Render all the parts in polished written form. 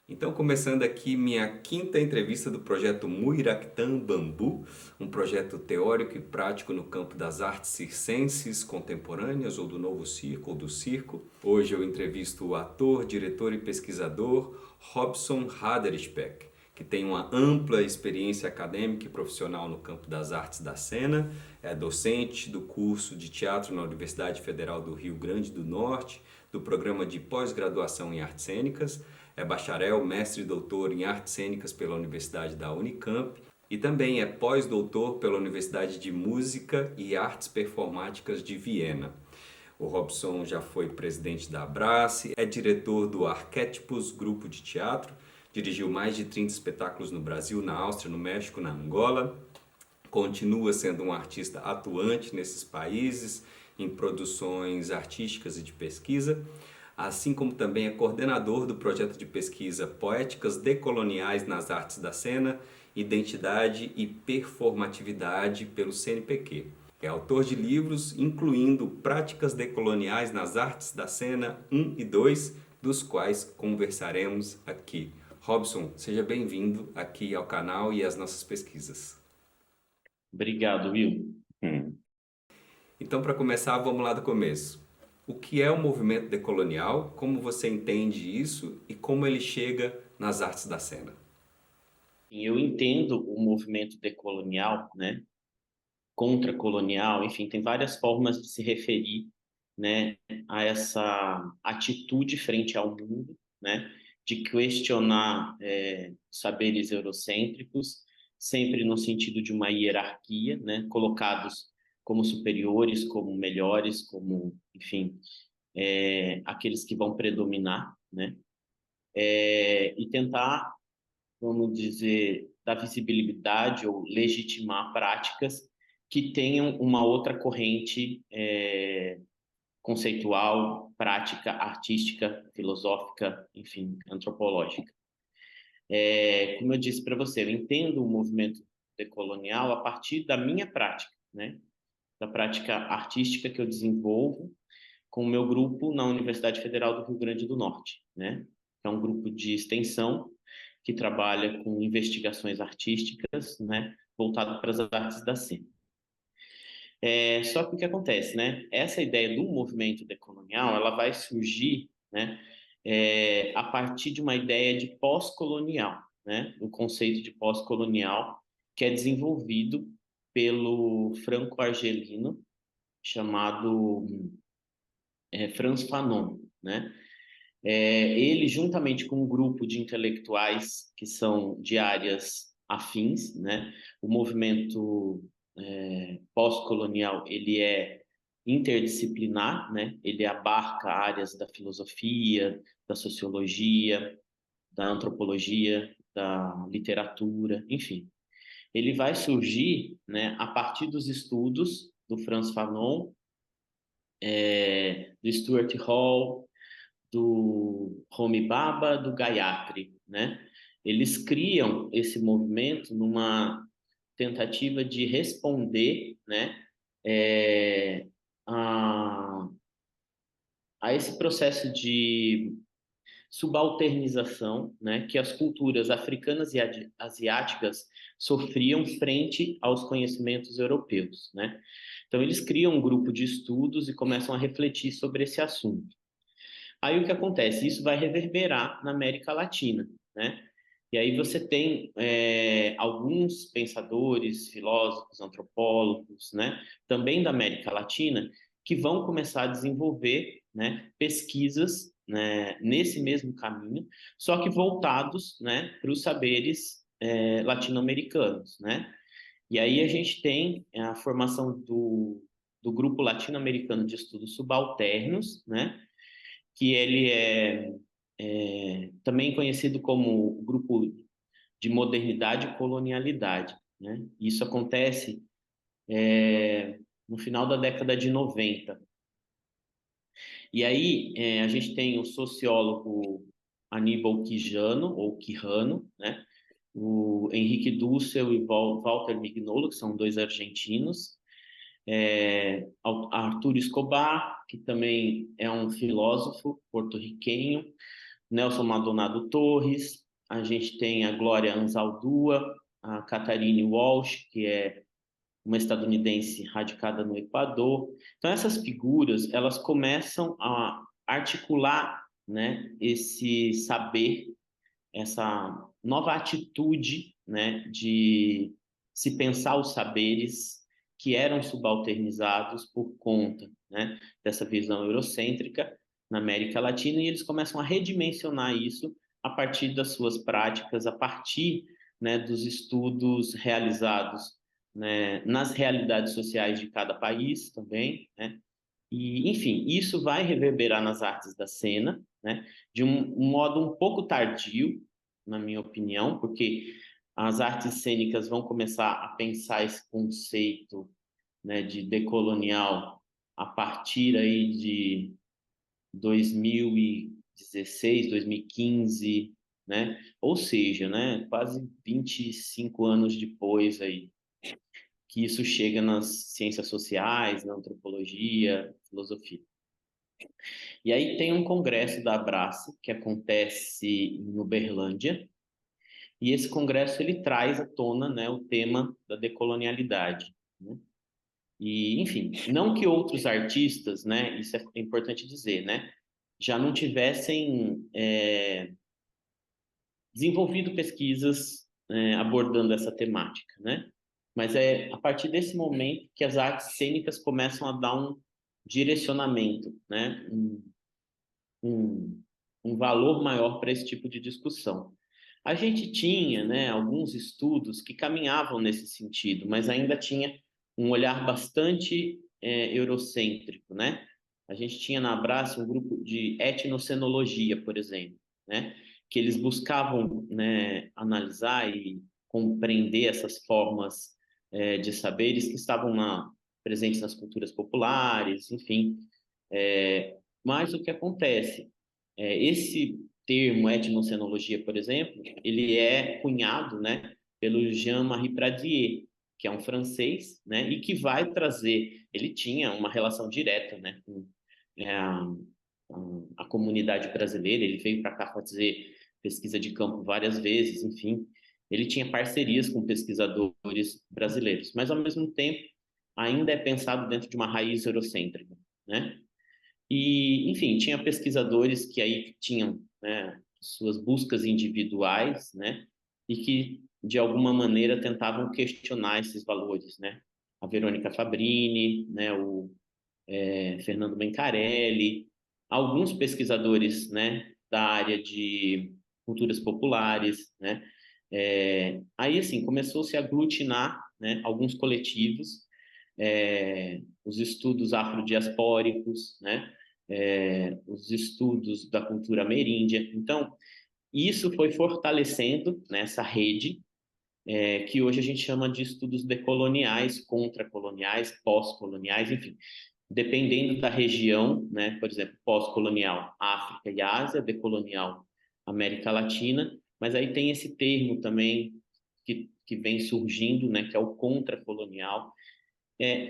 Então, começando aqui minha quinta entrevista do projeto Muiractã Bambu, um projeto teórico e prático no campo das artes circenses contemporâneas ou do novo circo ou do circo. Hoje eu entrevisto o ator, diretor e pesquisador Robson Haderspech, que tem uma ampla experiência acadêmica e profissional no campo das artes da cena, é docente do curso de teatro na Universidade Federal do Rio Grande do Norte, do programa de pós-graduação em artes cênicas, é bacharel, mestre e doutor em artes cênicas pela Universidade da Unicamp e também é pós-doutor pela Universidade de Música e Artes Performáticas de Viena. O Robson já foi presidente da Abrace, é diretor do Arquétipos Grupo de Teatro, dirigiu mais de 30 espetáculos no Brasil, na Áustria, no México, na Angola. Continua sendo um artista atuante nesses países, em produções artísticas e de pesquisa, assim como também é coordenador do projeto de pesquisa Poéticas Decoloniais nas Artes da Cena, Identidade e Performatividade pelo CNPq. É autor de livros incluindo Práticas Decoloniais nas Artes da Cena 1 e 2, dos quais conversaremos aqui. Robson, seja bem-vindo aqui ao canal e às nossas pesquisas. Obrigado, Will. Então, para começar, vamos lá do começo. O que é o movimento decolonial? Como você entende isso e como ele chega nas artes da cena? Eu entendo o movimento decolonial, né, contracolonial, enfim, tem várias formas de se referir, né, a essa atitude frente ao mundo, né, de questionar saberes eurocêntricos, sempre no sentido de uma hierarquia, né, colocados como superiores, como melhores, como, enfim, aqueles que vão predominar, né, e tentar, vamos dizer, dar visibilidade ou legitimar práticas que tenham uma outra corrente conceitual, prática, artística, filosófica, enfim, antropológica. Como eu disse para você, eu entendo o movimento decolonial a partir da minha prática, né? Da prática artística que eu desenvolvo com o meu grupo na Universidade Federal do Rio Grande do Norte, né? É um grupo de extensão que trabalha com investigações artísticas, né, voltado para as artes da cena. Só que o que acontece, né? Essa ideia do movimento decolonial, ela vai surgir, né, a partir de uma ideia de pós-colonial, né? O conceito de pós-colonial que é desenvolvido pelo franco-argelino chamado Frantz Fanon, né? Ele, juntamente com um grupo de intelectuais que são de áreas afins, né? O movimento pós-colonial, ele é interdisciplinar, né? Ele abarca áreas da filosofia, da sociologia, da antropologia, da literatura, enfim. Ele vai surgir, né, a partir dos estudos do Frantz Fanon, do Stuart Hall, do Homi Bhabha, do Gayatri, né? Eles criam esse movimento numa tentativa de responder, né, é, a, a esse processo de subalternização, né, que as culturas africanas e asiáticas sofriam frente aos conhecimentos europeus, né? Então eles criam um grupo de estudos e começam a refletir sobre esse assunto. Aí o que acontece? Isso vai reverberar na América Latina, né? E aí você tem alguns pensadores, filósofos, antropólogos, né, também da América Latina, que vão começar a desenvolver, né, pesquisas, né, nesse mesmo caminho, só que voltados, né, para os saberes latino-americanos, né? E aí a gente tem a formação do Grupo Latino-Americano de Estudos Subalternos, né? Que ele é também conhecido como Grupo de Modernidade e Colonialidade, né? Isso acontece no final da década de 90. E aí a gente tem o sociólogo Aníbal Quijano, ou Quijano, né? O Henrique Dussel e Walter Mignolo, que são dois argentinos, Arthur Escobar, que também é um filósofo porto-riquenho, Nelson Maldonado Torres, a gente tem a Glória Anzaldúa, a Catharine Walsh, que é uma estadunidense radicada no Equador. Então, essas figuras, elas começam a articular, né, esse saber, essa nova atitude, né, de se pensar os saberes que eram subalternizados por conta, né, dessa visão eurocêntrica na América Latina, e eles começam a redimensionar isso a partir das suas práticas, a partir, né, dos estudos realizados, né, nas realidades sociais de cada país também, né? E, enfim, isso vai reverberar nas artes da cena, né, de um modo um pouco tardio, na minha opinião, porque as artes cênicas vão começar a pensar esse conceito, né, de decolonial a partir aí de 2016, 2015, né? Ou seja, né, quase 25 anos depois aí que isso chega nas ciências sociais, na antropologia, filosofia. E aí tem um congresso da Abrace que acontece em Uberlândia, e esse congresso ele traz à tona, né, o tema da decolonialidade, né? E, enfim, não que outros artistas, né, isso é importante dizer, né, já não tivessem desenvolvido pesquisas abordando essa temática, né? Mas é a partir desse momento que as artes cênicas começam a dar um direcionamento, né? Um, um valor maior para esse tipo de discussão. A gente tinha, né, alguns estudos que caminhavam nesse sentido, mas ainda tinha um olhar bastante eurocêntrico, né? A gente tinha na Abrace um grupo de etnocenologia, por exemplo, né? Que eles buscavam, né, analisar e compreender essas formas de saberes que estavam presentes nas culturas populares, enfim. Mas o que acontece? Esse termo etnocenologia, por exemplo, ele é cunhado, né, pelo Jean-Marie Pradier, que é um francês, né, e que vai trazer, ele tinha uma relação direta, né, com a comunidade brasileira, ele veio para cá fazer pesquisa de campo várias vezes, enfim, ele tinha parcerias com pesquisadores brasileiros, mas ao mesmo tempo ainda é pensado dentro de uma raiz eurocêntrica, né? E, enfim, tinha pesquisadores que aí tinham, né, suas buscas individuais, né, e que de alguma maneira tentavam questionar esses valores, né? A Verônica Fabrini, né, o Fernando Bencarelli, alguns pesquisadores, né, da área de culturas populares, né? Aí, assim, começou-se a aglutinar, né, alguns coletivos, os estudos afrodiaspóricos, né? Os estudos da cultura ameríndia. Então, isso foi fortalecendo nessa rede, que hoje a gente chama de estudos decoloniais, contracoloniais, pós-coloniais, enfim, dependendo da região, né? Por exemplo, pós-colonial África e Ásia, decolonial América Latina, mas aí tem esse termo também que vem surgindo, né? Que é o contracolonial.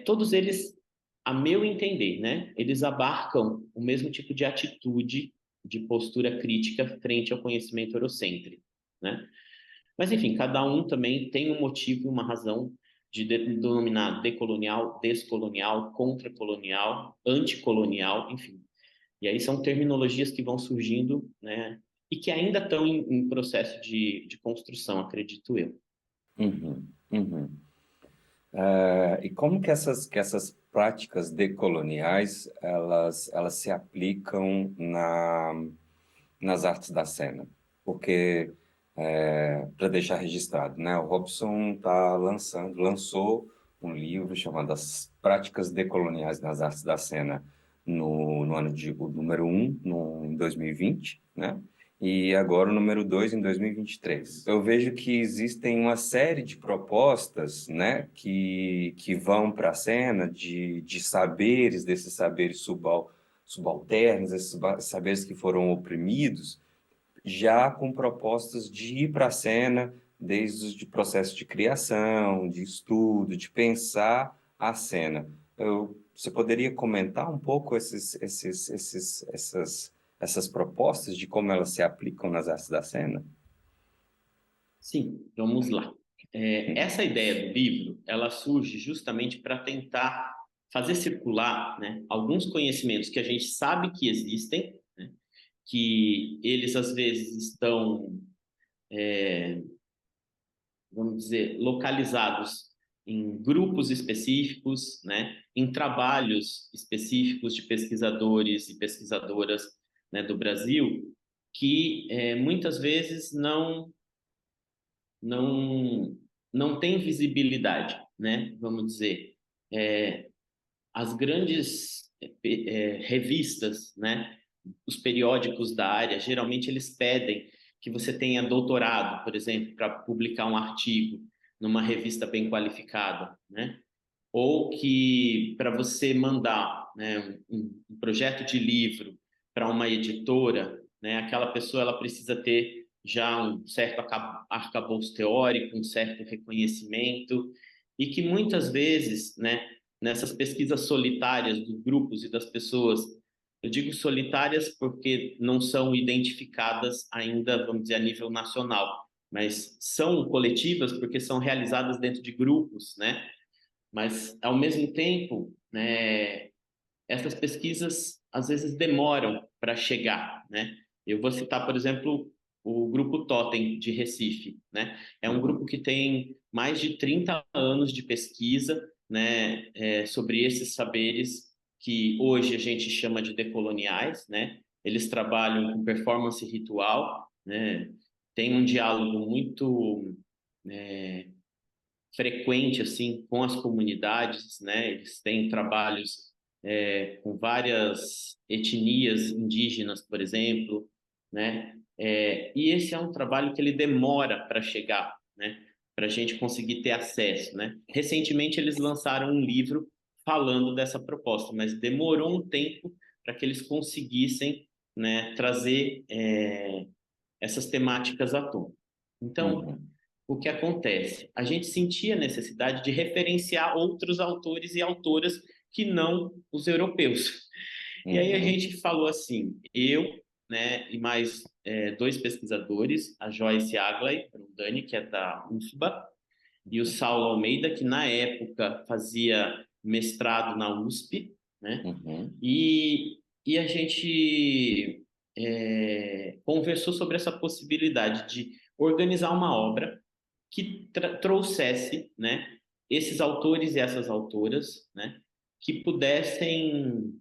Todos eles, a meu entender, né? Eles abarcam o mesmo tipo de atitude, de postura crítica frente ao conhecimento eurocêntrico, né? Mas, enfim, cada um também tem um motivo e uma razão de denominar decolonial, descolonial, contracolonial, anticolonial, enfim. E aí são terminologias que vão surgindo, né? E que ainda estão em processo de construção, acredito eu. Uhum, uhum. E como que essas práticas decoloniais elas se aplicam nas artes da cena? Porque, para deixar registrado, né, o Robson lançou um livro chamado As Práticas Decoloniais nas Artes da Cena no ano o número um em 2020, né? E agora o número 2 em 2023. Eu vejo que existem uma série de propostas, né, que vão para a cena de saberes, desses saberes subalternos, esses saberes que foram oprimidos, já com propostas de ir para a cena, desde o processo de criação, de estudo, de pensar a cena. Você poderia comentar um pouco essas propostas de como elas se aplicam nas artes da cena? Sim, vamos lá. Essa ideia do livro, ela surge justamente para tentar fazer circular, né, alguns conhecimentos que a gente sabe que existem, né, que eles às vezes estão, vamos dizer, localizados em grupos específicos, né, em trabalhos específicos de pesquisadores e pesquisadoras, né, do Brasil, que muitas vezes não não tem visibilidade, né? Vamos dizer, é, as grandes revistas, né? Os periódicos da área, geralmente eles pedem que você tenha doutorado, por exemplo, para publicar um artigo numa revista bem qualificada, né? Ou que para você mandar, né, um projeto de livro para uma editora, né, aquela pessoa ela precisa ter já um certo arcabouço teórico, um certo reconhecimento, e que muitas vezes, né, nessas pesquisas solitárias dos grupos e das pessoas, eu digo solitárias porque não são identificadas ainda, vamos dizer, a nível nacional, mas são coletivas porque são realizadas dentro de grupos, né? Mas, ao mesmo tempo, né, essas pesquisas às vezes demoram para chegar, né? Eu vou citar, por exemplo, o Grupo Totem de Recife, né? É um grupo Uhum. que tem mais de 30 anos de pesquisa, né, sobre esses saberes que hoje a gente chama de decoloniais, né? Eles trabalham com performance ritual, né? Tem um diálogo muito frequente assim com as comunidades, né? Eles têm trabalhos com várias etnias indígenas, por exemplo, né? E esse é um trabalho que ele demora para chegar, né? Para a gente conseguir ter acesso, né? Recentemente eles lançaram um livro falando dessa proposta, mas demorou um tempo para que eles conseguissem, né, trazer essas temáticas à tona. Então, Uhum. o que acontece? A gente sentia a necessidade de referenciar outros autores e autoras que não os europeus. E aí a Uhum. gente falou assim, eu, né, e mais dois pesquisadores, a Joyce Agley, o Dani, que é da UFBA, e o Saulo Almeida, que na época fazia mestrado na USP, né? Uhum. E a gente conversou sobre essa possibilidade de organizar uma obra que trouxesse, né, esses autores e essas autoras, né, que pudessem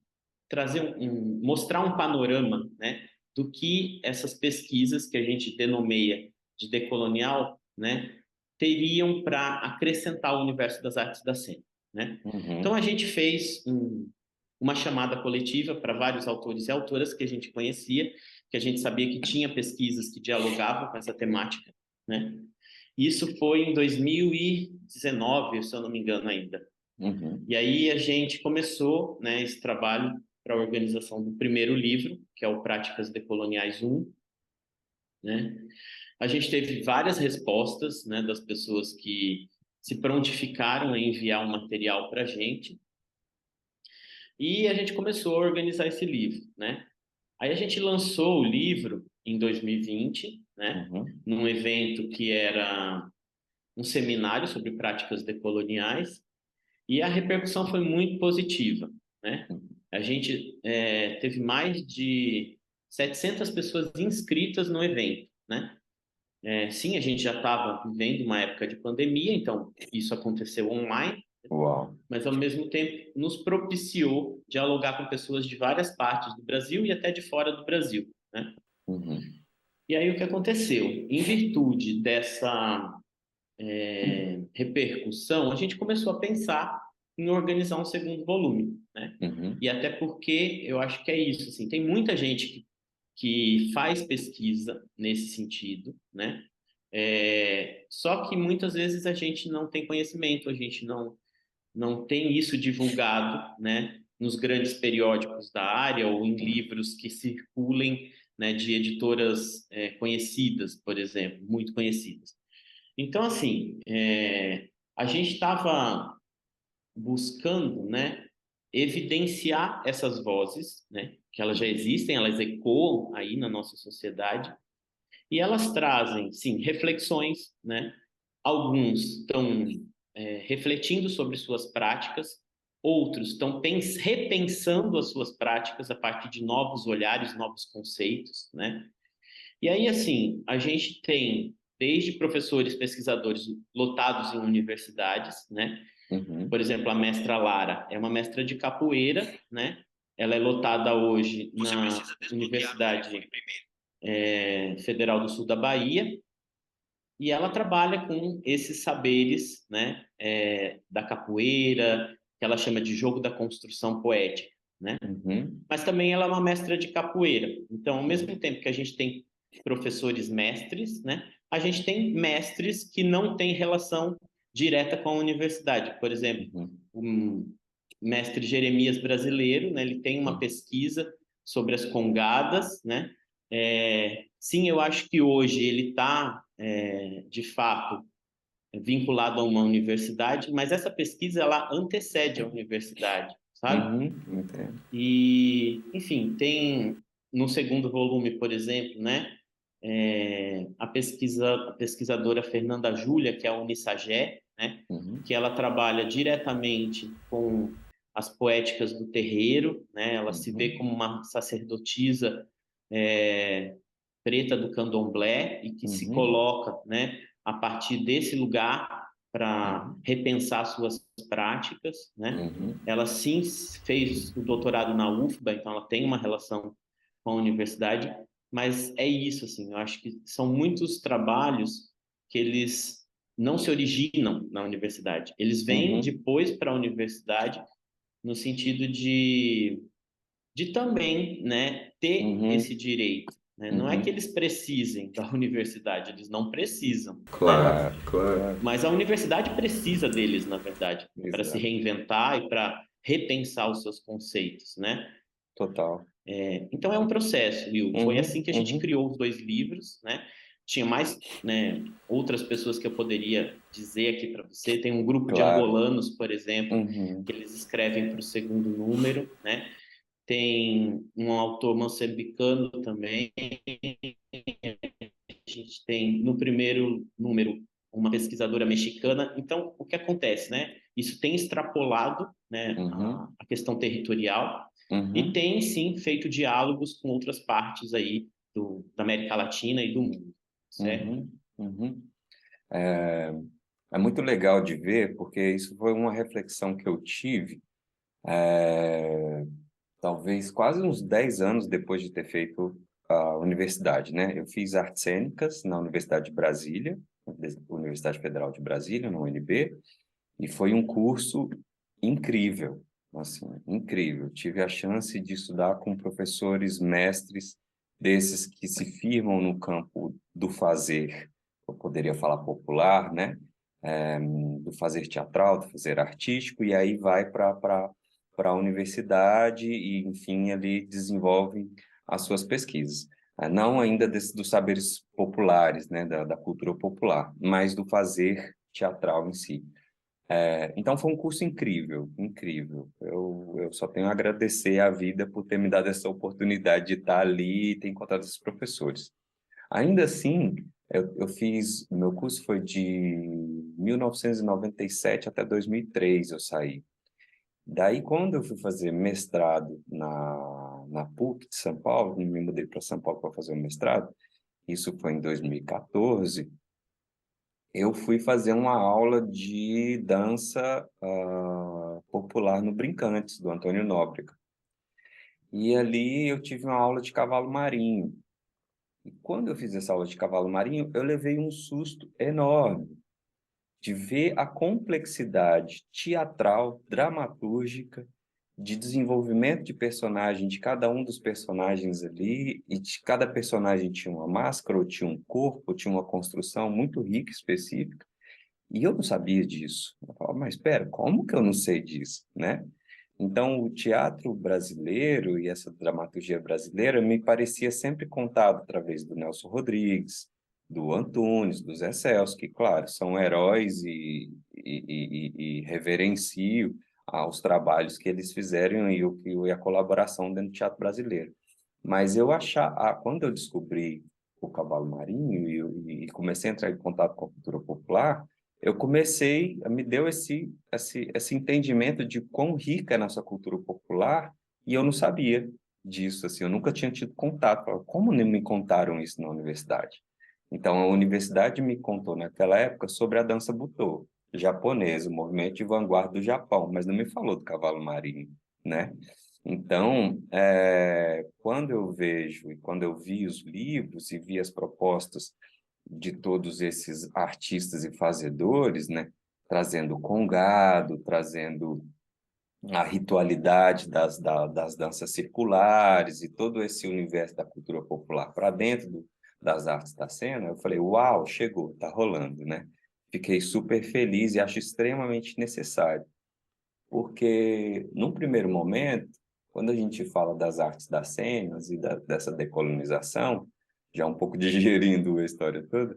trazer mostrar um panorama, né, do que essas pesquisas que a gente denomeia de decolonial, né, teriam para acrescentar ao universo das artes da cena, né? Então Uhum. a gente fez uma chamada coletiva para vários autores e autoras que a gente conhecia, que a gente sabia que tinha pesquisas que dialogavam com essa temática, né? Isso foi em 2019, se eu não me engano ainda. Uhum. E aí a gente começou, né, esse trabalho para a organização do primeiro livro, que é o Práticas Decoloniais 1, né? A gente teve várias respostas, né, das pessoas que se prontificaram a enviar o material para a gente, e a gente começou a organizar esse livro, né? Aí a gente lançou o livro em 2020, né, Uhum. num evento que era um seminário sobre práticas decoloniais, e a repercussão foi muito positiva, né? A gente teve mais de 700 pessoas inscritas no evento, né? Sim, a gente já estava vivendo uma época de pandemia, então isso aconteceu online, Uau. mas ao mesmo tempo nos propiciou dialogar com pessoas de várias partes do Brasil e até de fora do Brasil, né? Uhum. E aí o que aconteceu? Em virtude dessa repercussão, a gente começou a pensar em organizar um segundo volume, né? Uhum. E até porque eu acho que é isso, assim, tem muita gente que faz pesquisa nesse sentido, né? Só que muitas vezes a gente não tem conhecimento, a gente não tem isso divulgado, né? Nos grandes periódicos da área ou em livros que circulem, né? De editoras conhecidas, por exemplo, muito conhecidas. Então, assim, a gente estava buscando, né, evidenciar essas vozes, né, que elas já existem, elas ecoam aí na nossa sociedade, e elas trazem, sim, reflexões, né? Alguns estão refletindo sobre suas práticas, outros estão repensando as suas práticas a partir de novos olhares, novos conceitos, né? E aí, assim, a gente tem desde professores, pesquisadores lotados em universidades, né? Uhum. Por exemplo, a mestra Lara é uma mestra de capoeira, né? Ela é lotada hoje na Universidade Federal do Sul da Bahia, e ela trabalha com esses saberes, né, da capoeira, que ela chama de jogo da construção poética, né? Uhum. Mas também ela é uma mestra de capoeira. Então, ao mesmo tempo que a gente tem professores mestres, né, a gente tem mestres que não têm relação direta com a universidade. Por exemplo, Uhum. o mestre Jeremias brasileiro, né, ele tem uma Uhum. pesquisa sobre as congadas, né? Sim, eu acho que hoje ele está, de fato, vinculado a uma universidade, mas essa pesquisa ela antecede a universidade, sabe? Uhum. Entendo. E, enfim, tem no segundo volume, por exemplo, né, a pesquisadora Fernanda Júlia, que é a Unisagé, né, Uhum. que ela trabalha diretamente com as poéticas do terreiro, né, ela se vê como Uhum. uma sacerdotisa é, preta do candomblé e que se Uhum. coloca, né, a partir desse lugar para Uhum. repensar suas práticas, né? Uhum. Ela sim fez o doutorado na UFBA, então ela tem uma relação com a universidade, mas é isso, assim, eu acho que são muitos trabalhos que eles não se originam na universidade, eles vêm Uhum. depois para a universidade no sentido de também, né, ter esse Uhum. direito, né? Não é que Uhum. eles precisem da universidade, eles não precisam, né? Claro, claro. Mas a universidade precisa deles, na verdade, para se Exato. reinventar e para repensar os seus conceitos, né? Total. Então é um processo, Will. Foi Uhum. assim que a gente Uhum. criou os dois livros, né? Tinha mais, né, outras pessoas que eu poderia dizer aqui para você. Tem um grupo de Claro. angolanos, por exemplo, Uhum. que eles escrevem para o segundo número, né? Tem um autor moçambicano também. A gente tem no primeiro número uma pesquisadora mexicana. Então, o que acontece, né? Isso tem extrapolado, né, Uhum. a questão territorial e Uhum. tem sim feito diálogos com outras partes aí da América Latina e do mundo, certo? Uhum. Uhum. É, é muito legal de ver, porque isso foi uma reflexão que eu tive, talvez quase uns 10 anos depois de ter feito a universidade, né? Eu fiz artes cênicas na Universidade de Brasília, Universidade Federal de Brasília, no UNB, e foi um curso incrível, assim, incrível. Tive a chance de estudar com professores mestres desses que se firmam no campo do fazer, eu poderia falar popular, né? Do fazer teatral, do fazer artístico, e aí vai para a universidade e, enfim, ali desenvolve as suas pesquisas. Não ainda dos saberes populares, né, da cultura popular, mas do fazer teatral em si. Então foi um curso incrível, incrível. Eu só tenho a agradecer à vida por ter me dado essa oportunidade de estar ali e ter encontrado esses professores. Ainda assim, eu fiz, meu curso foi de 1997 até 2003 eu saí. Daí, quando eu fui fazer mestrado na PUC de São Paulo, me mudei para São Paulo para fazer o mestrado, isso foi em 2014, eu fui fazer uma aula de dança popular no Brincantes, do Antônio Nóbrega. E ali eu tive uma aula de cavalo marinho. E quando eu fiz essa aula de cavalo marinho, eu levei um susto enorme de ver a complexidade teatral, dramatúrgica, de desenvolvimento de personagem, de cada um dos personagens ali, e de cada personagem tinha uma máscara, ou tinha um corpo, ou tinha uma construção muito rica, específica. E eu não sabia disso. Eu falava, mas espera, como que eu não sei disso, né? Então, o teatro brasileiro e essa dramaturgia brasileira me parecia sempre contado através do Nelson Rodrigues, do Antunes, do Zé Celso, que, claro, são heróis e reverencio aos trabalhos que eles fizeram e a colaboração dentro do teatro brasileiro. Mas quando eu descobri o cavalo marinho e comecei a entrar em contato com a cultura popular, me deu esse entendimento de quão rica é a nossa cultura popular, e eu não sabia disso, assim, eu nunca tinha tido contato. Falava, como nem me contaram isso na universidade? Então, a universidade me contou naquela época sobre a dança Butô, japonesa, o movimento de vanguarda do Japão, mas não me falou do cavalo marinho, né? Então, quando eu vejo e quando eu vi os livros e vi as propostas de todos esses artistas e fazedores, né, trazendo o congado, trazendo a ritualidade das danças circulares e todo esse universo da cultura popular para dentro das artes da cena, eu falei, uau, chegou, tá rolando, né? Fiquei super feliz e acho extremamente necessário, porque num primeiro momento, quando a gente fala das artes das cenas e dessa decolonização, já um pouco digerindo a história toda,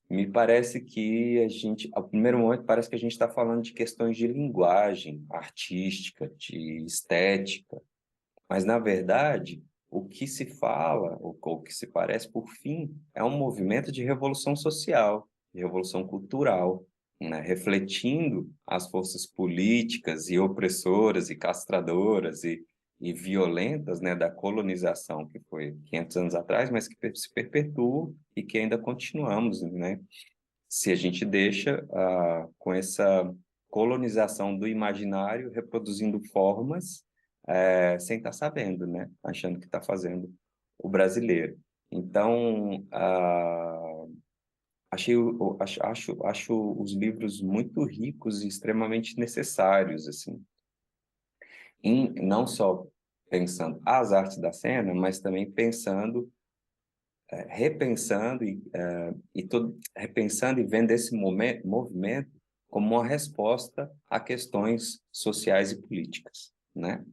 me parece que ao primeiro momento, parece que a gente está falando de questões de linguagem artística, de estética, mas, na verdade, o que se fala, o que se parece, por fim, é um movimento de revolução social, de revolução cultural, né? Refletindo as forças políticas e opressoras e castradoras e violentas, né, da colonização, que foi 500 anos atrás, mas que se perpetua e que ainda continuamos, né? Se a gente deixa com essa colonização do imaginário, reproduzindo formas sem estar sabendo, né? Achando que está fazendo o brasileiro. Então, acho os livros muito ricos e extremamente necessários, assim, não só pensando as artes da cena, mas também repensando e vendo esse movimento como uma resposta a questões sociais e políticas, né?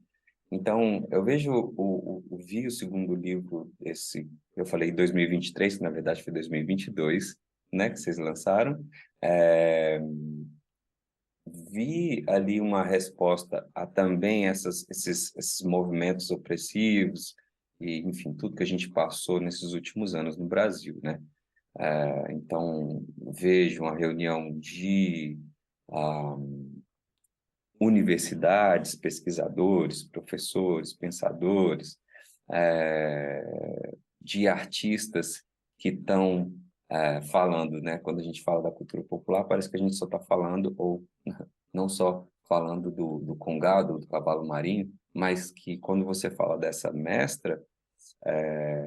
Então, eu vi o segundo livro, eu falei 2023, que na verdade foi 2022, né, que vocês lançaram, é, vi ali uma resposta a também esses movimentos opressivos e, enfim, tudo que a gente passou nesses últimos anos no Brasil, né? Então, vejo uma reunião de ah, universidades, pesquisadores, professores, pensadores, de artistas que estão falando, né? Quando a gente fala da cultura popular, parece que a gente só está falando, ou não só falando do congado, do cavalo marinho, mas que quando você fala dessa mestra,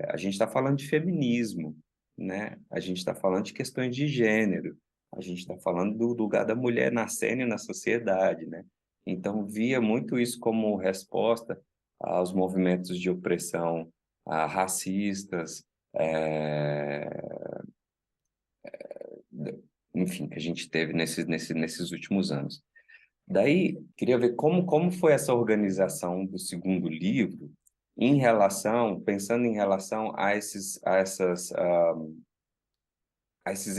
a gente está falando de feminismo, né? A gente está falando de questões de gênero, a gente está falando do lugar da mulher na cena e na sociedade, né? Então, via muito isso como resposta aos movimentos de opressão racistas, enfim, que a gente teve nesses últimos anos. Daí, queria ver como foi essa organização do segundo livro pensando em relação a esses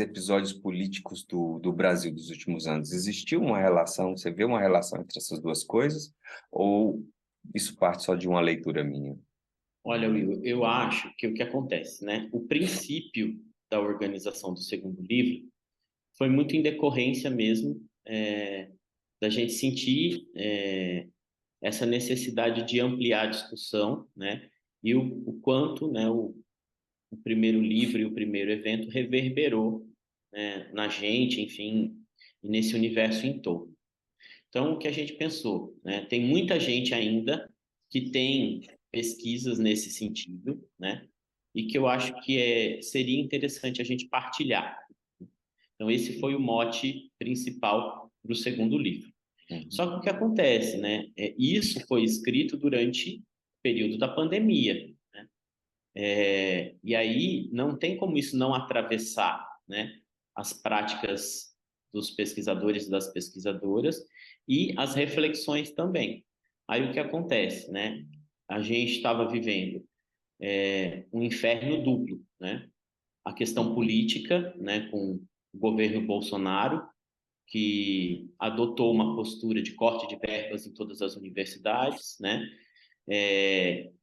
episódios políticos do Brasil dos últimos anos. Existiu uma relação, você vê uma relação entre essas duas coisas? Ou isso parte só de uma leitura minha? Olha, Will, eu acho que o que acontece, né? O princípio da organização do segundo livro foi muito em decorrência mesmo da gente sentir essa necessidade de ampliar a discussão, né? E o quanto, né, o primeiro livro e o primeiro evento reverberou, né, na gente, enfim, e nesse universo em torno. Então, o que a gente pensou, né? Tem muita gente ainda que tem pesquisas nesse sentido, né? E que eu acho que seria interessante a gente partilhar. Então, esse foi o mote principal para o segundo livro. Só que o que acontece, né? Isso foi escrito durante o período da pandemia, né? E aí não tem como isso não atravessar, né, as práticas dos pesquisadores e das pesquisadoras e as reflexões também. Aí o que acontece, né? A gente estava vivendo um inferno duplo, né? A questão política, né, com o governo Bolsonaro, que adotou uma postura de corte de verbas em todas as universidades, né?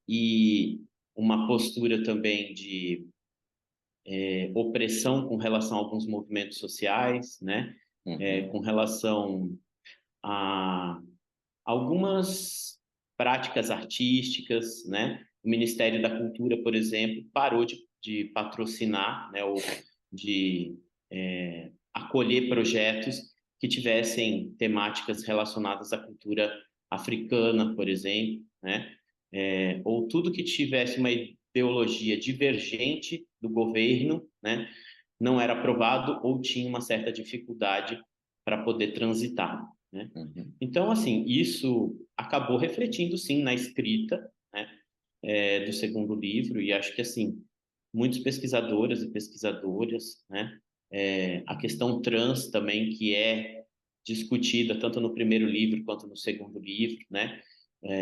E uma postura também de opressão com relação a alguns movimentos sociais, né? Com relação a algumas práticas artísticas, né? O Ministério da Cultura, por exemplo, parou de patrocinar, né? Ou de acolher projetos que tivessem temáticas relacionadas à cultura africana, por exemplo, né? Ou tudo que tivesse uma ideologia divergente do governo, né? Não era aprovado ou tinha uma certa dificuldade para poder transitar, né? Então, assim, isso acabou refletindo, sim, na escrita, né, do segundo livro, e acho que, assim, muitos pesquisadoras e pesquisadoras, né, a questão trans também, que é discutida tanto no primeiro livro quanto no segundo livro, né,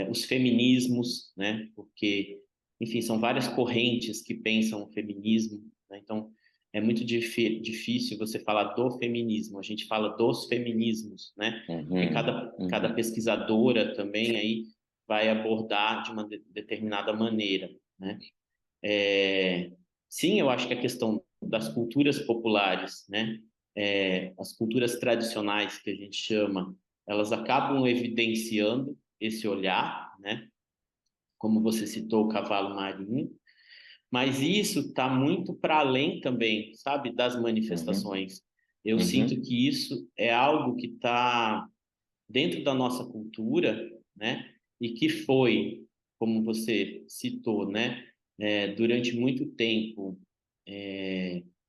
os feminismos, né, porque, enfim, são várias correntes que pensam o feminismo, né, então é muito difícil você falar do feminismo, a gente fala dos feminismos, né, porque cada pesquisadora também aí vai abordar de uma determinada maneira, né. Sim, eu acho que a questão das culturas populares, né, as culturas tradicionais que a gente chama, elas acabam evidenciando esse olhar, né, como você citou o cavalo marinho, mas isso está muito para além também, sabe, das manifestações. Eu sinto que isso é algo que está dentro da nossa cultura, né, e que foi, como você citou, né, durante muito tempo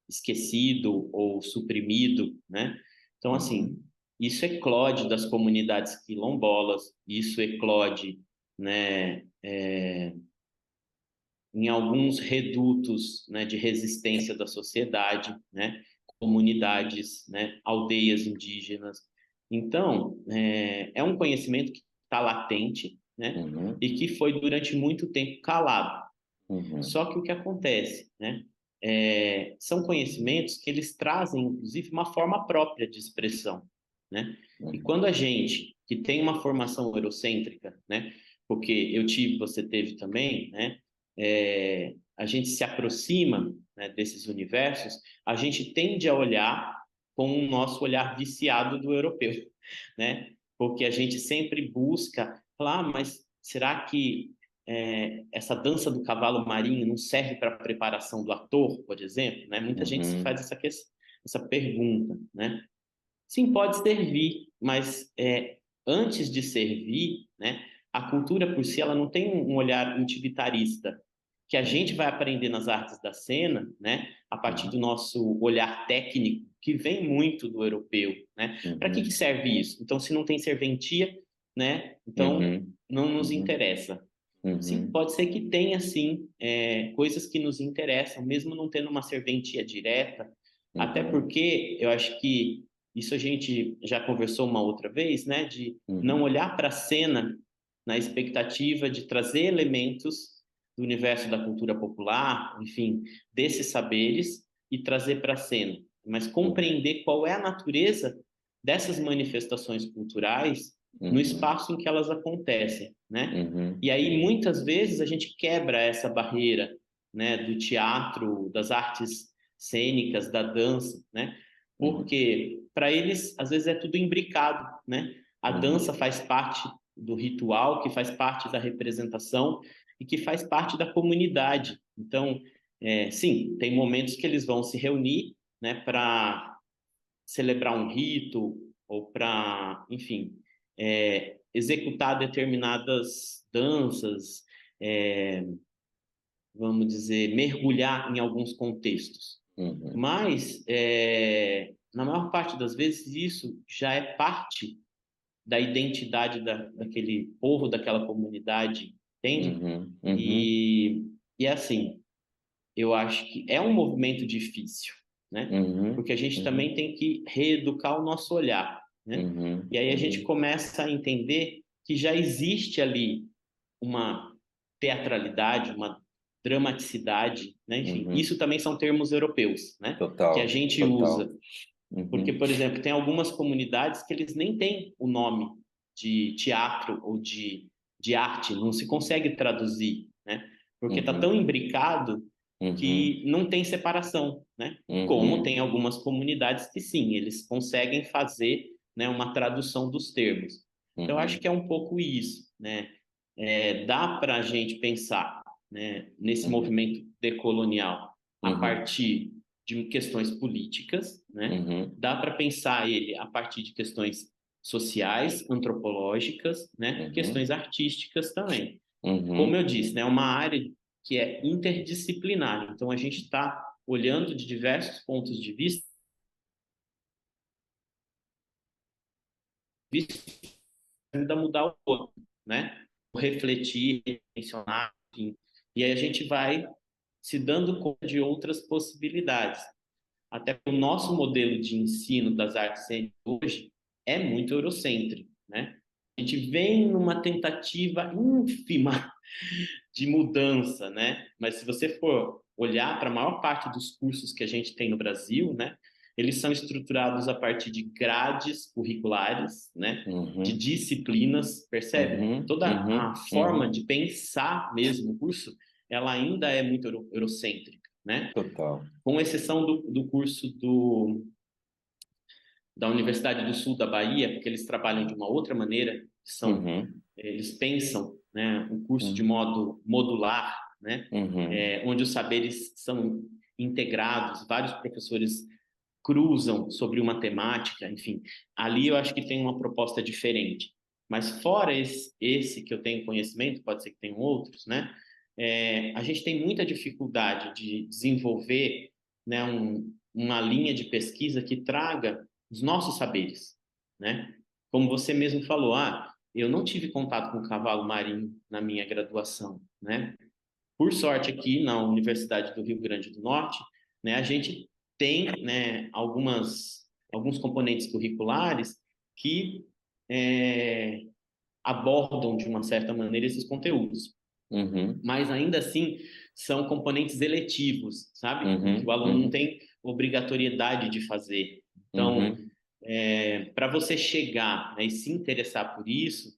esquecido ou suprimido, né? Então, assim, isso eclode das comunidades quilombolas, isso eclode, né, em alguns redutos, né, de resistência da sociedade, né, comunidades, né, aldeias indígenas. Então, é um conhecimento que está latente, né, e que foi durante muito tempo calado. Só que o que acontece, né, são conhecimentos que eles trazem, inclusive, uma forma própria de expressão, né? E quando a gente que tem uma formação eurocêntrica, né, porque eu tive, você teve também, né, a gente se aproxima, né, desses universos, a gente tende a olhar com o nosso olhar viciado do europeu, né? Porque a gente sempre busca falar, mas será que essa dança do cavalo marinho não serve para a preparação do ator, por exemplo, né? Muita gente se faz essa pergunta, né? Sim, pode servir, mas antes de servir, né, a cultura por si ela não tem um olhar utilitarista que a gente vai aprender nas artes da cena, né, a partir do nosso olhar técnico que vem muito do europeu, né? Para que serve isso? Então, se não tem serventia, né, então não nos interessa. Sim, pode ser que tenha sim coisas que nos interessam, mesmo não tendo uma serventia direta, até porque eu acho que isso a gente já conversou uma outra vez, né? De não olhar para a cena na expectativa de trazer elementos do universo da cultura popular, enfim, desses saberes e trazer para a cena, mas compreender qual é a natureza dessas manifestações culturais no espaço em que elas acontecem, né? E aí muitas vezes a gente quebra essa barreira, né? Do teatro, das artes cênicas, da dança, né? Porque para eles às vezes é tudo imbricado, né? A dança faz parte do ritual, que faz parte da representação e que faz parte da comunidade. Então, sim, tem momentos que eles vão se reunir, né, para celebrar um rito ou para, enfim, executar determinadas danças, vamos dizer, mergulhar em alguns contextos. Mas, na maior parte das vezes, isso já é parte da identidade daquele povo, daquela comunidade, entende? E assim, eu acho que é um movimento difícil, né? Porque a gente também tem que reeducar o nosso olhar, né? E aí a gente começa a entender que já existe ali uma teatralidade, uma dramaticidade, né? Enfim, isso também são termos europeus, né? Que a Total, gente total. usa. Porque, por exemplo, tem algumas comunidades que eles nem têm o nome de teatro ou de arte, não se consegue traduzir, né? Porque está tão imbricado que não tem separação, né? Como tem algumas comunidades que sim, eles conseguem fazer, né, uma tradução dos termos. Então, eu acho que é um pouco isso, né? Dá para a gente pensar, né, nesse movimento decolonial a partir de questões políticas, né? Dá para pensar ele a partir de questões sociais, antropológicas, né? Questões artísticas também. Como eu disse, né? É uma área que é interdisciplinar. Então, a gente está olhando de diversos pontos de vista, ainda mudar o outro, né? Refletir, mencionar, enfim. E aí a gente vai se dando conta de outras possibilidades. Até o nosso modelo de ensino das artes cênicas hoje é muito eurocêntrico, né? A gente vem numa tentativa ínfima de mudança, né? Mas se você for olhar para a maior parte dos cursos que a gente tem no Brasil, né? Eles são estruturados a partir de grades curriculares, né? De disciplinas, percebe? Toda a forma de pensar mesmo o curso, ela ainda é muito eurocêntrica, né? Total. Com exceção do curso da Universidade do Sul da Bahia, porque eles trabalham de uma outra maneira, eles pensam, né, um curso de modo modular, né, onde os saberes são integrados, vários professores cruzam sobre uma temática, enfim, ali eu acho que tem uma proposta diferente. Mas fora esse que eu tenho conhecimento, pode ser que tenham outros, né, a gente tem muita dificuldade de desenvolver, né, uma linha de pesquisa que traga os nossos saberes, né? Como você mesmo falou, eu não tive contato com o cavalo marinho na minha graduação, né? Por sorte aqui na Universidade do Rio Grande do Norte, né, a gente tem, né, alguns componentes curriculares que abordam de uma certa maneira esses conteúdos. Mas ainda assim são componentes eletivos, sabe? Que o aluno não tem obrigatoriedade de fazer. Então, para você chegar, né, e se interessar por isso,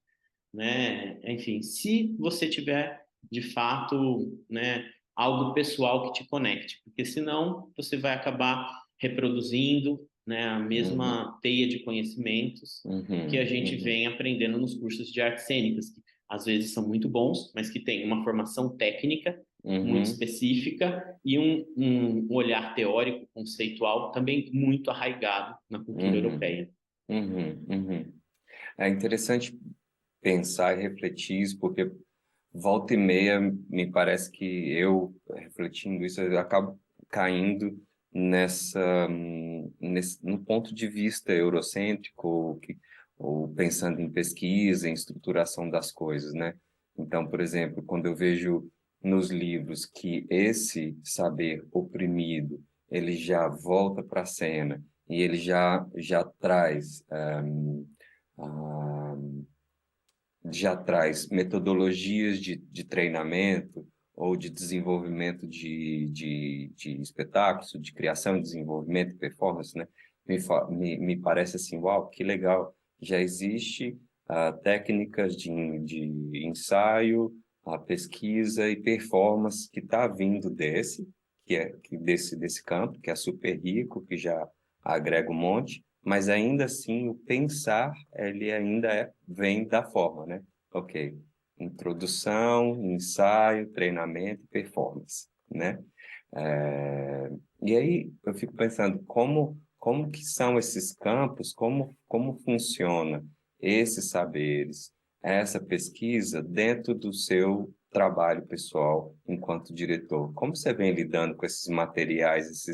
né, enfim, se você tiver de fato, né, algo pessoal que te conecte, porque senão você vai acabar reproduzindo, né, a mesma teia de conhecimentos que a gente vem aprendendo nos cursos de artes cênicas, que às vezes são muito bons, mas que têm uma formação técnica muito específica e um olhar teórico, conceitual também muito arraigado na cultura europeia. É interessante pensar e refletir isso, porque volta e meia me parece que eu, refletindo isso, eu acabo caindo no ponto de vista eurocêntrico, ou pensando em pesquisa, em estruturação das coisas, né? Então, por exemplo, quando eu vejo nos livros que esse saber oprimido, ele já volta para a cena e ele já traz já traz metodologias de treinamento ou de desenvolvimento de espetáculos, de criação, desenvolvimento, performance, né? Me parece assim, uau, que legal. Já existe técnicas de ensaio, a pesquisa e performance que está vindo desse campo, que é super rico, que já agrega um monte, mas ainda assim o pensar ele ainda vem da forma, né? Ok, introdução, ensaio, treinamento e performance, né? E aí eu fico pensando como que são esses campos, como funciona esses saberes, essa pesquisa dentro do seu trabalho pessoal enquanto diretor. Como você vem lidando com esses materiais,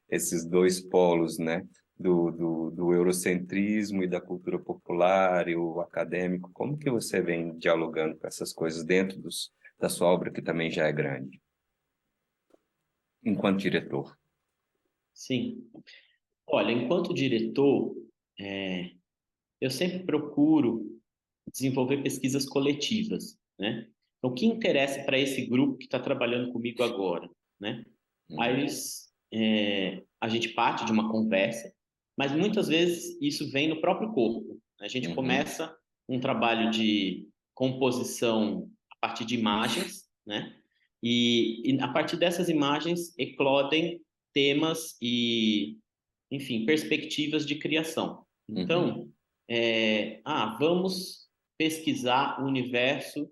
esses dois polos, né? Do eurocentrismo e da cultura popular e o acadêmico, como que você vem dialogando com essas coisas dentro da sua obra, que também já é grande, enquanto diretor? Sim. Olha, enquanto diretor, eu sempre procuro desenvolver pesquisas coletivas, né? Então, o que interessa para esse grupo que está trabalhando comigo agora, né? Aí a gente parte de uma conversa, mas muitas vezes isso vem no próprio corpo. A gente começa um trabalho de composição a partir de imagens, né? E a partir dessas imagens eclodem temas e, enfim, perspectivas de criação. Então, vamos pesquisar o universo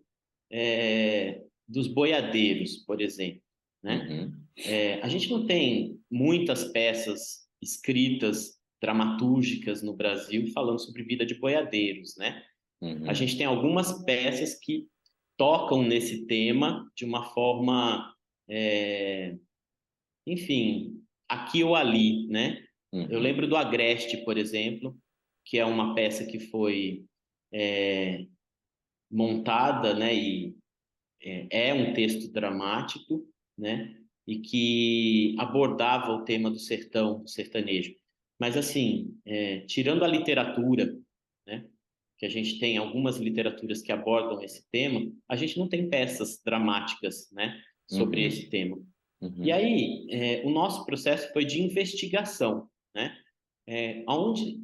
dos boiadeiros, por exemplo, né? A gente não tem muitas peças escritas, dramatúrgicas no Brasil falando sobre vida de boiadeiros, né? A gente tem algumas peças que tocam nesse tema de uma forma, enfim, aqui ou ali, né? Eu lembro do Agreste, por exemplo, que é uma peça que foi montada, né? E é um texto dramático, né? E que abordava o tema do sertão, do sertanejo. Mas, assim, tirando a literatura, né? Que a gente tem algumas literaturas que abordam esse tema, a gente não tem peças dramáticas, né? Sobre esse tema. E aí, o nosso processo foi de investigação, né? Onde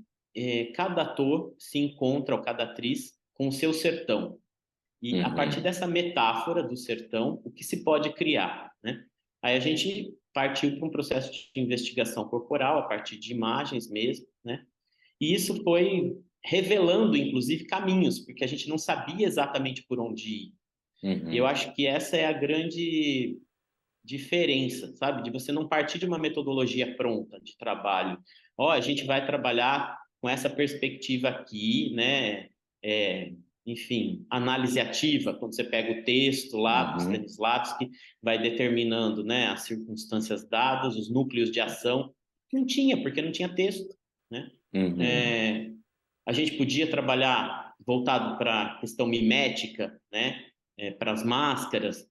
cada ator se encontra, ou cada atriz, com o seu sertão. E a partir dessa metáfora do sertão, o que se pode criar, né? Aí a gente partiu para um processo de investigação corporal, a partir de imagens mesmo, né? E isso foi revelando, inclusive, caminhos, porque a gente não sabia exatamente por onde ir. E eu acho que essa é a grande diferença, sabe? De você não partir de uma metodologia pronta de trabalho. A gente vai trabalhar com essa perspectiva aqui, né? Enfim, análise ativa, quando você pega o texto lá do Stanislavski, vai determinando, né, as circunstâncias dadas, os núcleos de ação. Não tinha, porque não tinha texto, né? A gente podia trabalhar voltado para a questão mimética, né? Para as máscaras,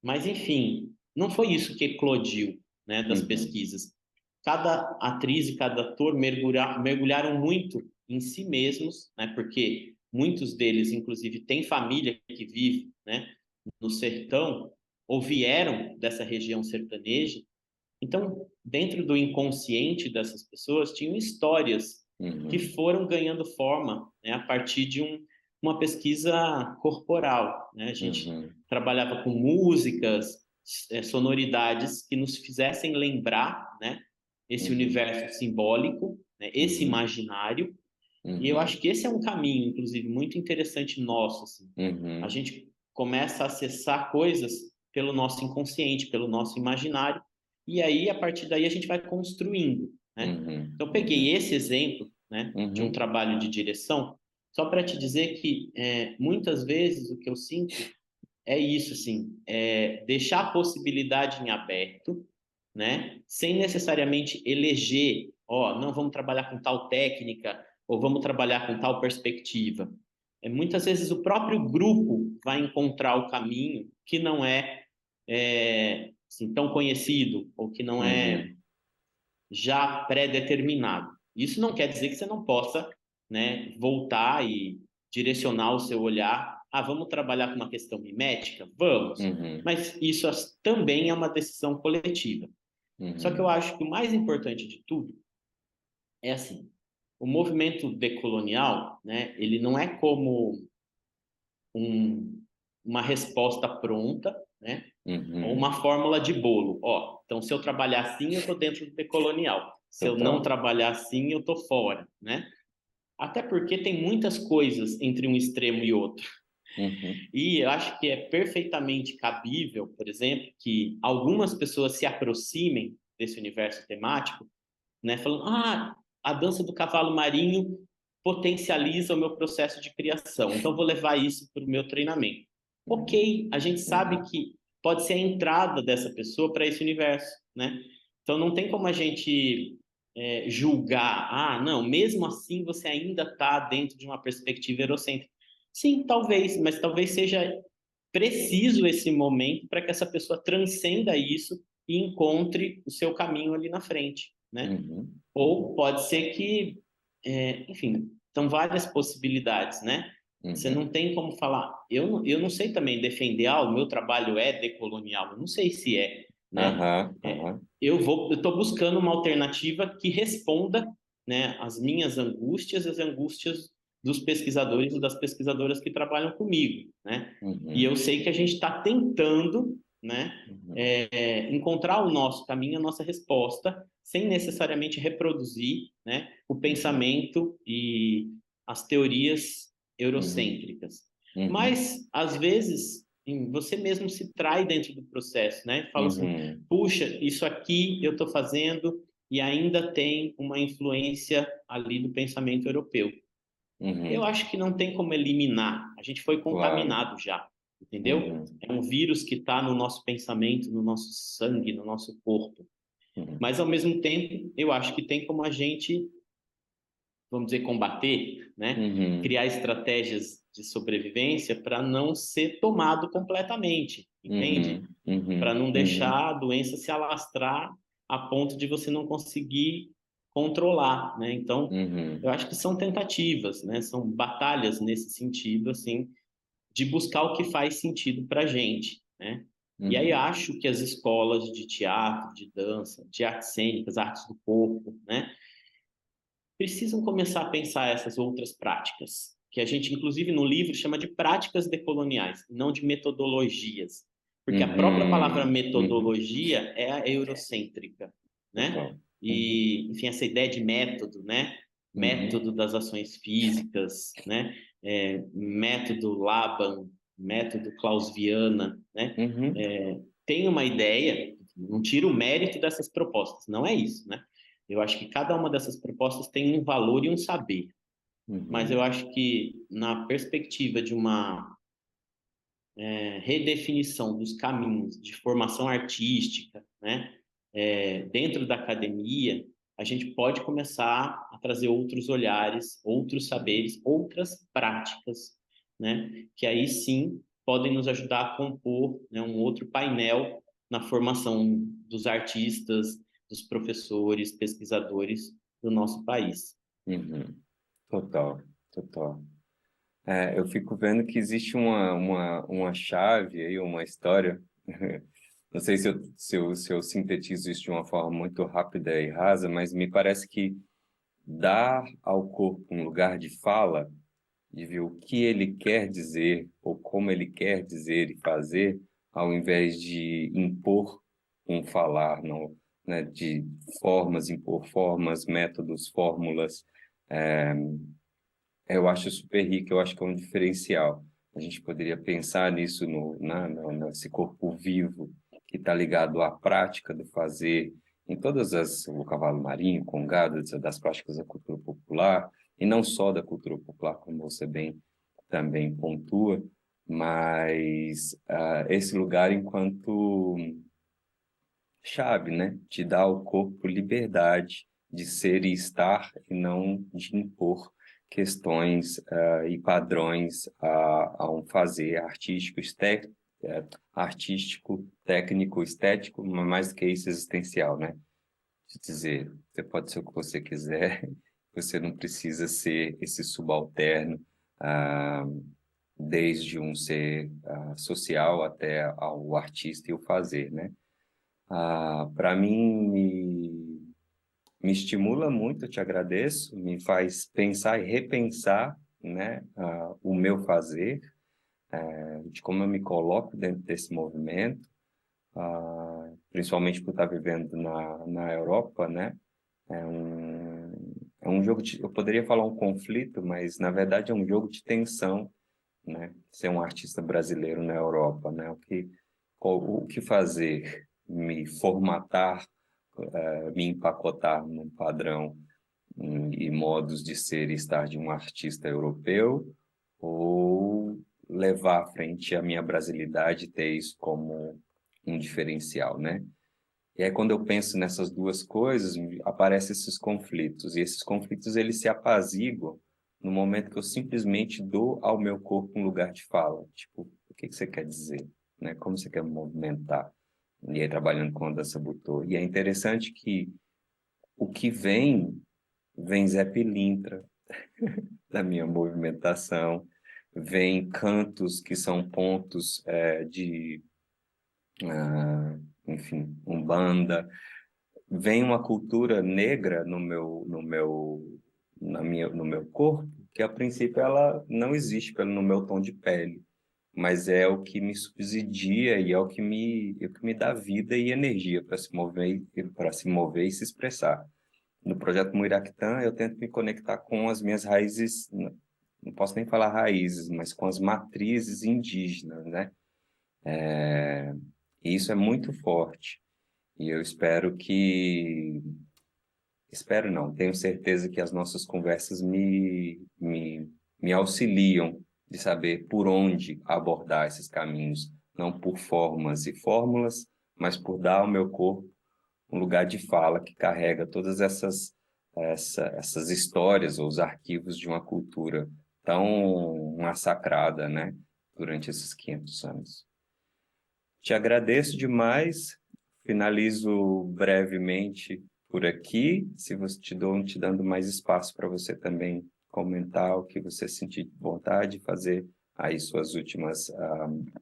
mas, enfim, não foi isso que eclodiu, né, das pesquisas. Cada atriz e cada ator mergulharam muito em si mesmos, né, porque muitos deles, inclusive, têm família que vive, né, no sertão ou vieram dessa região sertaneja. Então, dentro do inconsciente dessas pessoas, tinham histórias que foram ganhando forma, né, a partir de uma pesquisa corporal, né? A gente trabalhava com músicas, sonoridades que nos fizessem lembrar, né, esse universo simbólico, né, esse imaginário. E eu acho que esse é um caminho, inclusive, muito interessante nosso, assim. A gente começa a acessar coisas pelo nosso inconsciente, pelo nosso imaginário, e aí, a partir daí, a gente vai construindo, né? Então, eu peguei esse exemplo, né, de um trabalho de direção, só para te dizer que, muitas vezes, o que eu sinto é isso, assim, deixar a possibilidade em aberto, né, sem necessariamente eleger, não vamos trabalhar com tal técnica, ou vamos trabalhar com tal perspectiva. Muitas vezes o próprio grupo vai encontrar o caminho que não é, assim, tão conhecido, ou que não é já pré-determinado. Isso não quer dizer que você não possa, né, voltar e direcionar o seu olhar. Vamos trabalhar com uma questão mimética? Vamos. Mas isso também é uma decisão coletiva. Só que eu acho que o mais importante de tudo é assim, o movimento decolonial, né, ele não é como uma resposta pronta, né, ou uma fórmula de bolo. Então, se eu trabalhar assim, eu estou dentro do decolonial. Se eu não trabalhar assim, eu estou fora, né? Até porque tem muitas coisas entre um extremo e outro. E eu acho que é perfeitamente cabível, por exemplo, que algumas pessoas se aproximem desse universo temático, né, falando, a dança do cavalo marinho potencializa o meu processo de criação, então vou levar isso para o meu treinamento. Ok, a gente sabe que pode ser a entrada dessa pessoa para esse universo, né? Então não tem como a gente julgar, não, mesmo assim você ainda está dentro de uma perspectiva eurocêntrica. Sim, talvez, mas talvez seja preciso esse momento para que essa pessoa transcenda isso e encontre o seu caminho ali na frente, né? Ou pode ser que, enfim, são várias possibilidades, né? Você não tem como falar. Eu não sei também defender, o meu trabalho é decolonial. Eu não sei se é, né? Eu estou buscando uma alternativa que responda, né, as minhas angústias e as angústias dos pesquisadores e das pesquisadoras que trabalham comigo, né? E eu sei que a gente está tentando, né, encontrar o nosso caminho, a nossa resposta, sem necessariamente reproduzir, né, o pensamento e as teorias eurocêntricas. Mas, às vezes, você mesmo se trai dentro do processo, né? Fala assim, puxa, isso aqui eu estou fazendo e ainda tem uma influência ali do pensamento europeu. Eu acho que não tem como eliminar. A gente foi Claro. contaminado já, entendeu? É um vírus que está no nosso pensamento, no nosso sangue, no nosso corpo. Mas, ao mesmo tempo, eu acho que tem como a gente, vamos dizer, combater, né? Criar estratégias de sobrevivência para não ser tomado completamente, entende? Para não deixar a doença se alastrar a ponto de você não conseguir controlar, né? Então, eu acho que são tentativas, né? São batalhas nesse sentido, assim, de buscar o que faz sentido para a gente, né? E aí acho que as escolas de teatro, de dança, de artes cênicas, artes do corpo, né, precisam começar a pensar essas outras práticas, que a gente, inclusive, no livro chama de práticas decoloniais, não de metodologias. Porque a própria palavra metodologia é a eurocêntrica, né? Total. E, enfim, essa ideia de método, né? Método das ações físicas, né? Método Laban, método Clausewviana, né? Tem uma ideia, não tira o mérito dessas propostas, não é isso, né? Eu acho que cada uma dessas propostas tem um valor e um saber, mas eu acho que na perspectiva de uma redefinição dos caminhos de formação artística, né, dentro da academia, a gente pode começar a trazer outros olhares, outros saberes, outras práticas, né, que aí sim podem nos ajudar a compor, né, um outro painel na formação dos artistas, dos professores, pesquisadores do nosso país. Total, total. Eu fico vendo que existe uma chave aí, uma história. Não sei se eu sintetizo isso de uma forma muito rápida e rasa, mas me parece que dar ao corpo um lugar de fala, de ver o que ele quer dizer ou como ele quer dizer e fazer, ao invés de impor um falar, não, né, de formas, impor formas, métodos, fórmulas. Eu acho super rico, eu acho que é um diferencial. A gente poderia pensar nisso nesse corpo vivo que está ligado à prática do fazer, em todas as, o cavalo marinho, congado, das práticas da cultura popular, e não só da cultura popular, como você bem também pontua, mas esse lugar enquanto chave, né? De dar ao corpo liberdade de ser e estar e não de impor questões e padrões a um fazer artístico, técnico, estético, mas mais que isso, existencial, né? De dizer, você pode ser o que você quiser, você não precisa ser esse subalterno, ah, desde um ser social até ao artista e o fazer, né? Para mim, me estimula muito, eu te agradeço, me faz pensar e repensar, né, o meu fazer, de como eu me coloco dentro desse movimento, principalmente por estar vivendo na Europa, né? É um jogo eu poderia falar um conflito, mas na verdade é um jogo de tensão, né? Ser um artista brasileiro na Europa, né? O que fazer? Me formatar, me empacotar num padrão e modos de ser e estar de um artista europeu, ou levar à frente a minha brasilidade e ter isso como um diferencial, né? E aí, quando eu penso nessas duas coisas, aparecem esses conflitos. E esses conflitos, eles se apaziguam no momento que eu simplesmente dou ao meu corpo um lugar de fala. Tipo, o que você quer dizer? Né? Como você quer movimentar? E aí, trabalhando com a dança butô. E é interessante que o que vem Zé Pilintra da minha movimentação, vem cantos que são pontos enfim, umbanda, vem uma cultura negra no meu corpo, que a princípio ela não existe no meu tom de pele, mas é o que me subsidia e é o que me dá vida e energia para se mover e se expressar. No projeto Muiractã, eu tento me conectar com as minhas raízes, não posso nem falar raízes, mas com as matrizes indígenas, né? E isso é muito forte. E eu espero não, tenho certeza que as nossas conversas me auxiliam de saber por onde abordar esses caminhos, não por formas e fórmulas, mas por dar ao meu corpo um lugar de fala que carrega todas essas histórias ou os arquivos de uma cultura tão massacrada, né, durante esses 500 anos. Te agradeço demais, finalizo brevemente por aqui, se você te dando mais espaço para você também comentar o que você sentir vontade de fazer aí suas últimas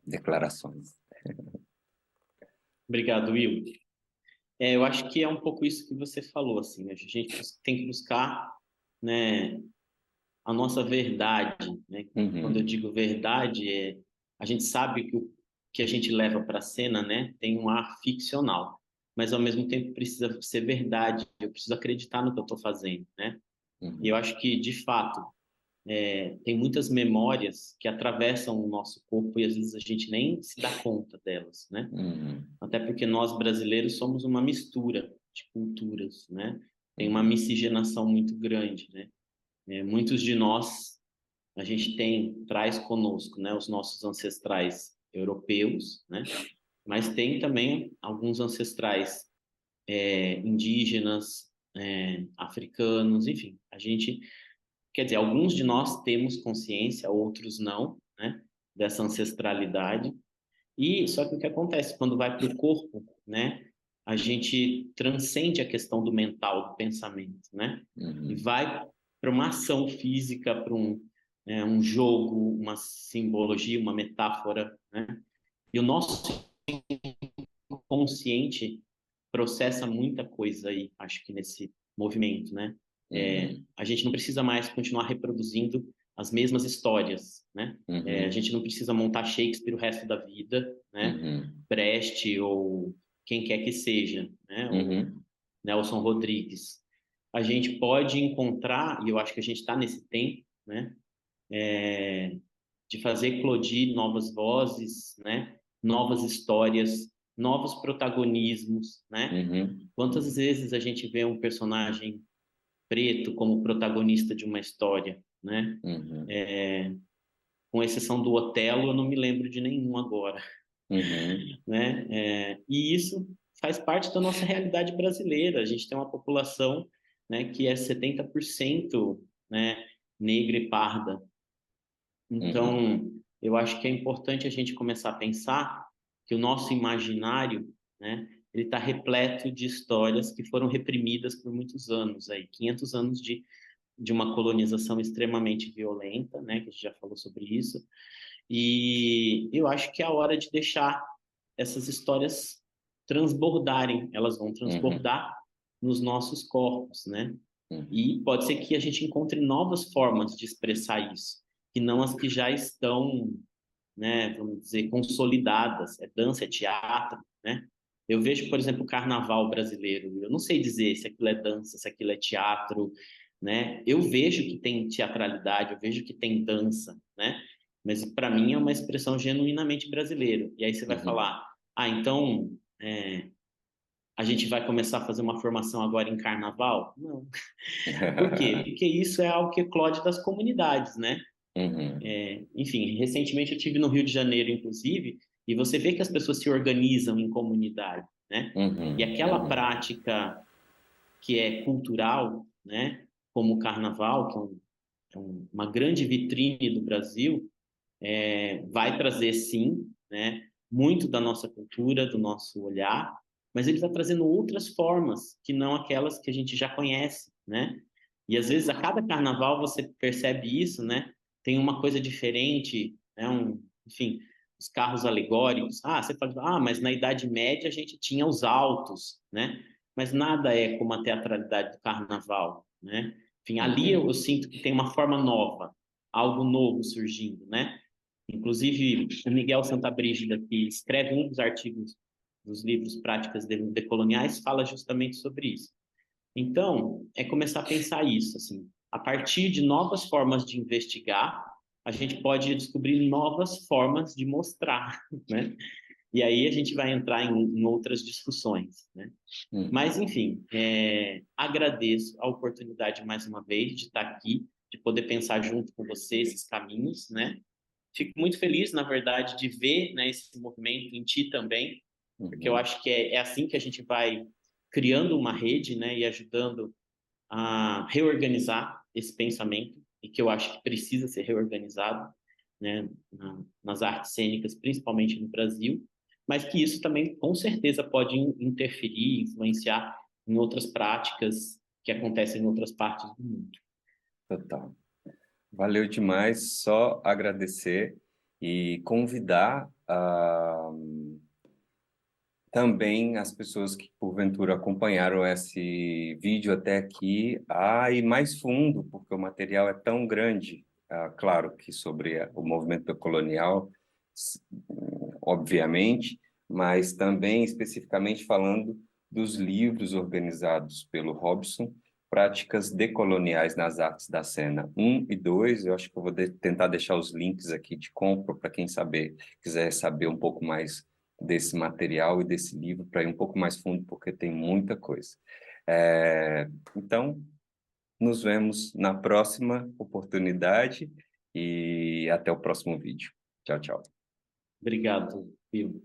declarações. Obrigado, Will. Eu acho que é um pouco isso que você falou, assim, a gente tem que buscar, né, a nossa verdade, né? Quando eu Uhum, digo verdade, a gente sabe que o que a gente leva para a cena, né, tem um ar ficcional, mas ao mesmo tempo precisa ser verdade, eu preciso acreditar no que eu estou fazendo, né? E eu uhum, acho que, de fato, tem muitas memórias que atravessam o nosso corpo e às vezes a gente nem se dá conta delas, né? uhum, Até porque nós brasileiros somos uma mistura de culturas, né? Tem uma uhum, miscigenação muito grande, né? Muitos de nós, a gente traz conosco, né, os nossos ancestrais europeus, né? Mas tem também alguns ancestrais indígenas, africanos, enfim. Quer dizer, alguns de nós temos consciência, outros não, né? Dessa ancestralidade. E só que o que acontece quando vai para o corpo, né? A gente transcende a questão do mental, do pensamento, né? E uhum, vai para uma ação física, para um jogo, uma simbologia, uma metáfora, né? E o nosso consciente processa muita coisa aí, acho que nesse movimento, né? uhum, A gente não precisa mais continuar reproduzindo as mesmas histórias, né? A uhum, gente não precisa montar Shakespeare o resto da vida, né? uhum, Brecht ou quem quer que seja, né? Ou uhum, Nelson Rodrigues. A gente pode encontrar, e eu acho que a gente está nesse tempo, né? De fazer eclodir novas vozes, né? Novas histórias, novos protagonismos, né? uhum, Quantas vezes a gente vê um personagem preto como protagonista de uma história, né? uhum, Com exceção do Otelo, eu não me lembro de nenhum agora, uhum, né? E isso faz parte da nossa realidade brasileira. A gente tem uma população, né, que é 70%, né, negra e parda. uhum, Então, eu acho que é importante a gente começar a pensar que o nosso imaginário, né, ele está repleto de histórias que foram reprimidas por muitos anos, aí, 500 anos de uma colonização extremamente violenta, né, que a gente já falou sobre isso, e eu acho que é a hora de deixar essas histórias transbordarem, elas vão uhum, transbordar nos nossos corpos, né? uhum. E pode ser que a gente encontre novas formas de expressar isso, que não as que já estão, né, vamos dizer, consolidadas. É dança, é teatro, né? Eu vejo, por exemplo, o carnaval brasileiro. Eu não sei dizer se aquilo é dança, se aquilo é teatro, né? Eu vejo que tem teatralidade, eu vejo que tem dança, né? Mas para mim é uma expressão genuinamente brasileira. E aí você vai Uhum. falar, então a gente vai começar a fazer uma formação agora em carnaval? Não. Por quê? Porque isso é algo que eclode das comunidades, né? Uhum, Enfim, recentemente eu tive no Rio de Janeiro, inclusive, e você vê que as pessoas se organizam em comunidade, né? E uhum, aquela uhum, prática que é cultural, né? Como o carnaval, que uma grande vitrine do Brasil, vai trazer sim, né? Muito da nossa cultura, do nosso olhar, mas ele está trazendo outras formas que não aquelas que a gente já conhece, né? E às vezes a cada carnaval você percebe isso, né? Tem uma coisa diferente, né? Enfim, os carros alegóricos. Ah, você fala, mas na Idade Média a gente tinha os autos, né? mas nada é como a teatralidade do carnaval, né? Enfim, ali eu sinto que tem uma forma nova, algo novo surgindo, né? Inclusive, o Miguel Santabrígida, que escreve um dos artigos dos livros Práticas Decoloniais, fala justamente sobre isso. Então, é começar a pensar isso, assim, a partir de novas formas de investigar, a gente pode descobrir novas formas de mostrar, né? E aí a gente vai entrar em outras discussões, né? Mas, enfim, agradeço a oportunidade mais uma vez de estar aqui, de poder pensar junto com você esses caminhos, né? Fico muito feliz, na verdade, de ver, né, esse movimento em ti também, porque eu acho que é assim que a gente vai criando uma rede, né, e ajudando a reorganizar esse pensamento, e que eu acho que precisa ser reorganizado, né, nas artes cênicas, principalmente no Brasil, mas que isso também, com certeza, pode interferir, influenciar em outras práticas que acontecem em outras partes do mundo. Total. Valeu demais, só agradecer e convidar também as pessoas que porventura acompanharam esse vídeo até aqui a ir mais fundo, porque o material é tão grande. Claro que sobre o movimento decolonial, obviamente, mas também especificamente falando dos livros organizados pelo Robson, Práticas Decoloniais nas Artes da Cena 1 e 2. Eu acho que eu vou tentar deixar os links aqui de compra para quem quiser saber um pouco mais desse material e desse livro, para ir um pouco mais fundo, porque tem muita coisa. Então, nos vemos na próxima oportunidade e até o próximo vídeo. Tchau, tchau. Obrigado, Will.